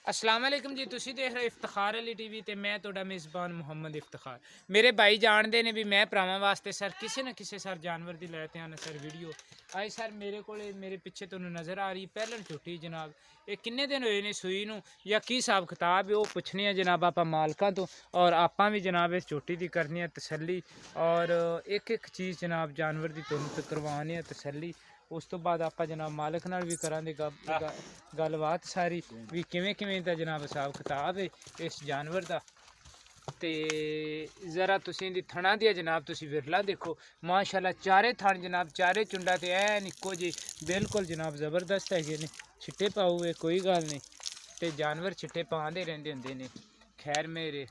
अस्सलाम वालेकुम जी, तुसी देख रहे इफ्तिखार अली टीवी ते मैं तुहाडा मेज़बान मुहम्मद इफ्तिखार। मेरे भाई जानते ने भी मैं भरावां वास्ते सर किसी न किसी सर जानवर दी लैते आना सर वीडियो। अज सर मेरे कोले मेरे पिछे तुहानूं नज़र आ रही पैहलन झोटी जनाब। ये किन्ने दिन होए ने सूई नूं या की हिसाब किताब है वो पुछने आ जनाब आपां मालकां तो, और आपां भी जनाब इस झोटी दी करनी है तसल्ली, और एक एक चीज़ जनाब जानवर दी तुहानूं करवाने आ तसल्ली। उस तो बाद आप जनाब मालिक नाल भी करांगे गलबात सारी भी किवें किवें दा जनाब हिसाब किताब है इस जानवर दा। ते ज़रा तुसीं दी थणा दिया जनाब तुसी विरला देखो माशाल्लाह, चारे थण जनाब चारे चुंडा ते ऐन इक्को जे बिल्कुल जनाब ज़बरदस्त है ने। छिट्टे पाऊ है कोई गल नहीं, ते जानवर छिट्टे पांदे रहिंदे हुंदे ने खैर मेरे।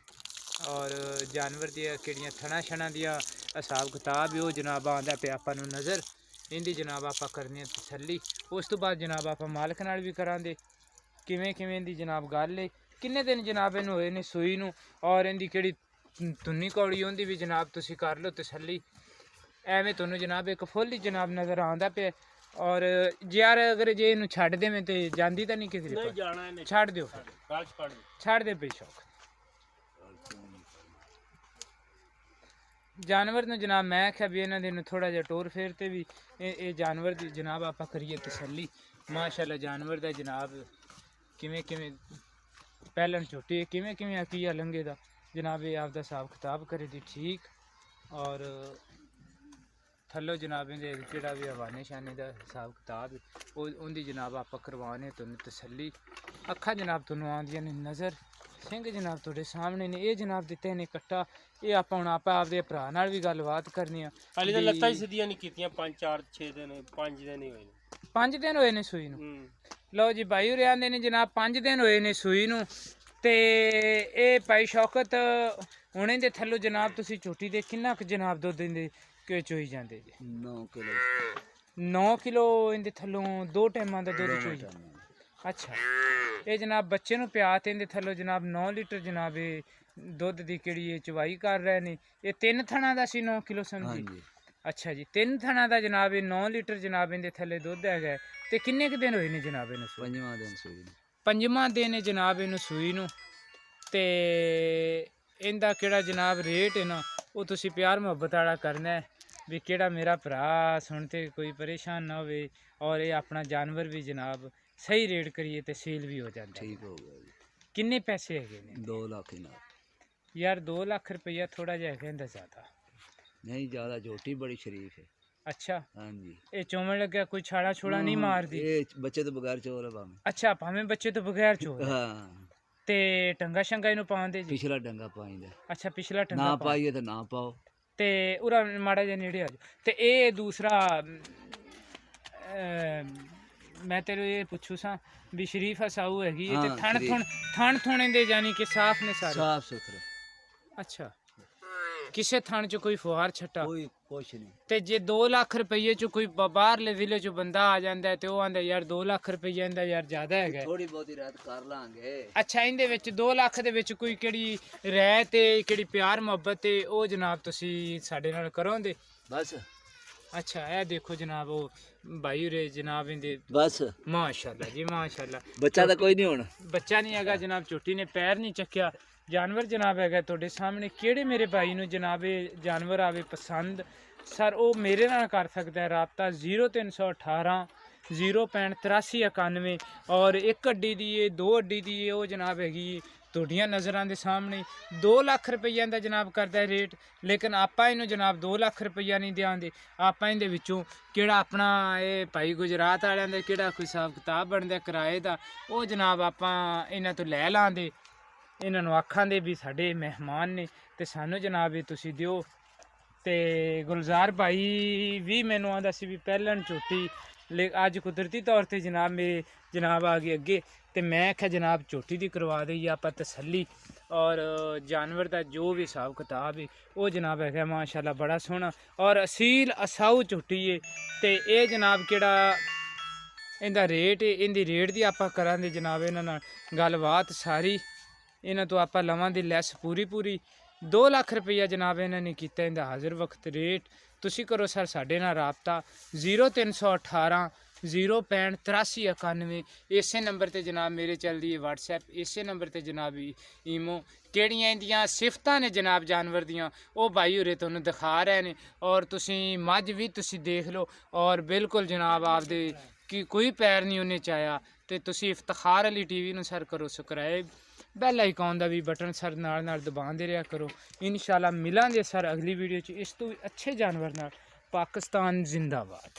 और जानवर दियां केड़ियां थणा छणा दियां हिसाब किताब है वो जनाब आंदा पे आपां नूं नज़र इंदी जनाब आपां करनी तसल्ली। उस तो बाद जनाब आपां मालक नाल भी करांगे किवें किवें दी जनाब गल है। किन्ने दिन जनाब इनू होए ने सूई नूं, और इंदी केड़ी तुन्नी कौड़ी होंदी भी जनाब तुसी कर लो तसल्ली। एवें तुहानूं जनाब एक फुल ही जनाब नज़र आंदा पे। और यार अगर जे इनू छड्ड देवें ते जांदी तां नहीं किधरे नहीं जाना है, नहीं छड्ड दिओ छड्ड दे बेशौक जानवर नूं जनाब। मैं आख्या भी इन्हां दे थोड़ा जिहा टोर फेर ते भी ये जानवर दी जनाब आपां करिए तसल्ली। माशाल्लाह जानवर दा जनाब किवें किवें पैहलन झोटी किवें किवें अकीया लंघे दा जनाब ये आपदा हिसाब किताब करे दी ठीक। और थल्लो जनाब इंदे जेह्ड़ा भी हवाने शाने दा हिसाब किताब उंदी जनाब आपां करवाने तुहानूं तसल्ली। अक्खां जनाब तुहानूं आंदियां ने नज़र, सिंह जनाब तुहाडे सामने ने। ये जनाब दित्ते ने कट्टा, ये आपां हुण आपां आपदे भरा नाल भी गलबात करनी आ। हाली तो लत्तां ही सीधियां नहीं कीतियां 5 4 6 दिन 5 दिन ही होए ने। 5 दिन होए ने सूई नूं। लो जी भाई होरें आंदे ने जनाब 5 दिन होए ने सूई नूं। ते ये भाई शौकत हुणे दे थल्लों जनाब तुसी झोटी दे किन्ना क जनाब दुद्ध इंदे के चोई जांदे जे? 9 किलो 9 किलो इंदे थल्लों 2 टाइमां दा दुद्ध चोई जांदा। अच्छा, ये जनाब बच्चे नूं प्या ते इंदे थल्लों जनाब 9 लीटर जनाब ये दुद्ध दी केड़ी चवाई कर रहे ने। ये 3 थणा दा सी 9 किलो समझी? अच्छा जी, 3 थणा दा जनाब ये 9 लीटर जनाब इंदे थल्ले दुद्ध हैगा। ते किन्ने क दिन होए ने जनाब इनूं सूई? 5वां दिन सूई नूं। 5वां दिन है जनाब इनू सूई नूं। ते इंदा केड़ा जनाब रेट है ना वो तुसी प्यार मुहब्बत वाला करना है भी केड़ा मेरा भरा सुनते कोई परेशान ना होवे, और ये अपना जानवर भी जनाब सही रेट करिए ते सेल भी हो जाता है। ठीक हो गया जी। किन्ने पैसे है? 2 लाख ना। यार 2 लाख रुपया थोड़ा जिहा है ज़्यादा नहीं ज़्यादा, झोटी बड़ी शरीफ है। अच्छा, हाँ जी। ये चोमन लग्या कोई छाड़ा छुड़ा नहीं मारदी? ये बच्चे तो बगैर चोर है भाਵੇਂ। अच्छा, भावें बच्चे तो बगैर चोर है। हाँ। ते टंगा शंगा इनू पाਉਂਦੇ जी? पिछला डंगा पाइंदा। अच्छा, पिछला टंगा ना पाइए तो ना पाओ। ते उरा माड़ा जिहा नेड़े आ जाओ। ते ये दूसरा मैं तेरे ये पुछू सा भी शरीफ साऊ हैगी ते हाँ, थण थुण इंदे यानी कि साफ ने सारे? साफ सुथरे, अच्छा, किसे थण च कोई फुहार छट्टा? कोई कुछ नहीं। ते जे 2 लाख रुपये च कोई बाहरले जिले च बंदा आ जांदा है ते ओह आंदा यार 2 लाख रुपया इंदा यार ज़्यादा हैगा। थोड़ी बहुती रात कर लांगे। अच्छा, इंदे विच 2 लाख दे विच कोई केड़ी राय ते केड़ी प्यार मुहब्बत ते ओह जनाब तुसी साडे नाल करोंदे बस अच्छा ये देखो जनाब वो भाई रे जनाब इंदे बस माशाल्लाह जी माशाल्लाह। बच्चा तो कोई नहीं होना। बच्चा नहीं हैगा जनाब, चोटी ने पैर नहीं चक्या। जानवर जनाब हैगा तुहाडे सामने। केड़े मेरे भाई नूं जनाब ये जानवर आवे पसंद सर वो मेरे नाल कर सकदा है रबता 0318 065 8391। और एक अड्डी दी है 2 अड्डी दी है वो जनाब हैगी तुहाडियां नज़रां दे सामने। 2 लाख रुपया इंदा जनाब करदा है रेट, लेकिन आपां इनू जनाब 2 लाख रुपया नहीं देंदे। आपां इंदे विचों केड़ा अपना ये भाई गुजरात वालियां दा केड़ा कोई हिसाब किताब बनदा किराए दा वो जनाब आपां इन्हां तो लै लांदे। इन्हां नूं आखांदे भी साडे मेहमान ने ते सानू जनाब ये तुसी दिओ। ते गुलजार भाई भी मैनू आंदा सी भी पैहलन झोटी ले अज कुदरती तौर पर जनाब मेरे जनाब आ गए अगे, तो मैं आख्या जनाब झोटी दी करवा देइए आप तसल्ली। और जानवर का जो भी हिसाब किताब है वो जनाब है माशाल्लाह बड़ा सोहना और असील असाऊ झोटी है। तो ये जनाब केड़ा इंदा रेट है, इंदी रेट की आप करांगे जनाब इन्हां नाल गलबात सारी। इन्हां तो आप लवांगे लैस पूरी पूरी। 2 लाख रुपया जनाब इन्हां ने कीता इंदा हाजिर वक्त रेट। तुसी करो सर साडे नाल राबता 0318 0658391। ਇਸੇ ਨੰਬਰ ਤੇ ਜਨਾਬ ਮੇਰੇ ਚੱਲਦੀ ਹੈ WhatsApp, ਇਸੇ ਨੰਬਰ ਤੇ ਜਨਾਬ ਈਮੋ। ਕਿਹੜੀਆਂ ਇਹਦੀਆਂ ਸਿਫਤਾਂ ਨੇ ਜਨਾਬ ਜਾਨਵਰ ਦੀਆਂ ਉਹ ਭਾਈ ਉਰੇ ਤੁਹਾਨੂੰ ਦਿਖਾ ਰਹੇ ਨੇ। ਔਰ ਤੁਸੀਂ ਮੱਝ ਵੀ ਤੁਸੀਂ ਦੇਖ ਲਓ ਔਰ ਬਿਲਕੁਲ ਜਨਾਬ ਆਪਦੇ ਕਿ ਕੋਈ ਪੈਰ ਨਹੀਂ ਉਹਨੇ ਚਾਇਆ। ਤੇ ਤੁਸੀਂ ਇਫਤਖਾਰ ਅਲੀ ਟੀਵੀ ਨੂੰ ਸਰ ਕਰੋ ਸਬਸਕ੍ਰਾਈਬ, ਬੈਲ ਆਈਕਨ ਦਾ ਵੀ ਬਟਨ ਸਰ ਨਾਲ ਦਬਾਉਂਦੇ ਰਿਹਾ ਕਰੋ। ਇਨਸ਼ਾਅੱਲਾ ਮਿਲਾਂਗੇ ਸਰ ਅਗਲੀ ਵੀਡੀਓ 'ਚ ਇਸ ਤੋਂ ਵੀ ਅੱਛੇ ਜਾਨਵਰ ਨਾਲ। ਪਾਕਿਸਤਾਨ ਜ਼ਿੰਦਾਬਾਦ।